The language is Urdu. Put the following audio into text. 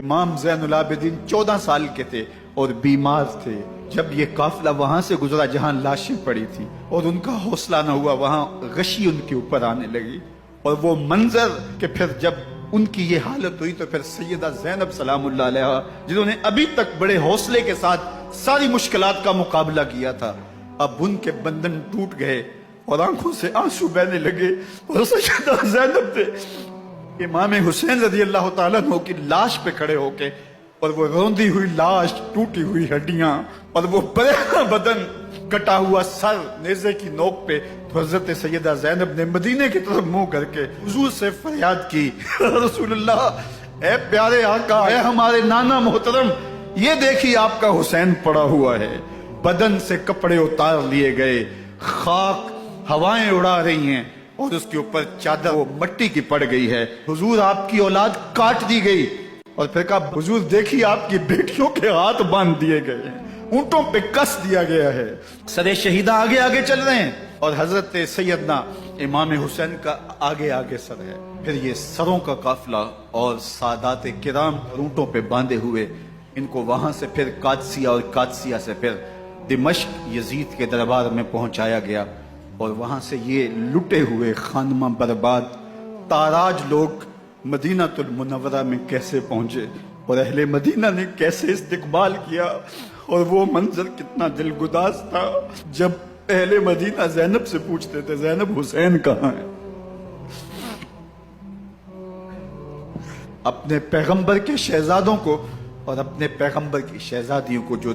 امام زین العابدین 14 سال کے تھے اور بیمار تھے جب یہ قافلہ وہاں سے گزرا جہاں لاشیں پڑی تھی، اور ان کا حوصلہ نہ ہوا، وہاں غشی ان کے اوپر آنے لگی، اور وہ منظر کہ پھر جب ان کی یہ حالت ہوئی تو پھر سیدہ زینب سلام اللہ علیہا، جنہوں نے ابھی تک بڑے حوصلے کے ساتھ ساری مشکلات کا مقابلہ کیا تھا، اب ان کے بندن ٹوٹ گئے اور آنکھوں سے آنسو بہنے لگے، اور سیدہ زینب تھے امام حسین رضی اللہ تعالیٰ عنہ کی لاش پہ کھڑے ہو کے، اور وہ روندی ہوئی لاش، ٹوٹی ہوئی ہڈیاں، اور وہ بڑا بدن، کٹا ہوا سر نیزے کی نوک پہ، تو حضرت سیدہ زینب نے مدینے کی طرف منہ کر کے حضور سے فریاد کی، رسول اللہ، اے پیارے آقا، اے ہمارے نانا محترم، یہ دیکھیے آپ کا حسین پڑا ہوا ہے، بدن سے کپڑے اتار لیے گئے، خاک ہوائیں اڑا رہی ہیں، اور اس کے اوپر چادر وہ مٹی کی پڑ گئی ہے، حضور آپ کی اولاد کاٹ دی گئی، اور پھر کہا حضور دیکھیے آپ کی بیٹیوں کے ہاتھ باندھ دیے گئے ہیں، اونٹوں پہ کس دیا گیا ہے، سر شہیدہ آگے آگے چل رہے ہیں، اور حضرت سیدنا امام حسین کا آگے آگے سر ہے، پھر یہ سروں کا قافلہ اور سادات کرام اونٹوں پہ باندھے ہوئے، ان کو وہاں سے پھر قادسیہ، اور قادسیہ سے پھر دمشق یزید کے دربار میں پہنچایا گیا، اور وہاں سے یہ لٹے ہوئے خانمہ برباد تاراج لوگ مدینہ المنورہ میں کیسے پہنچے، اور اہل مدینہ نے کیسے استقبال کیا، اور وہ منظر کتنا دلگداز تھا جب اہل مدینہ زینب سے پوچھتے تھے زینب حسین کہاں ہے؟ اپنے پیغمبر کے شہزادوں کو اور اپنے پیغمبر کی شہزادیوں کو جو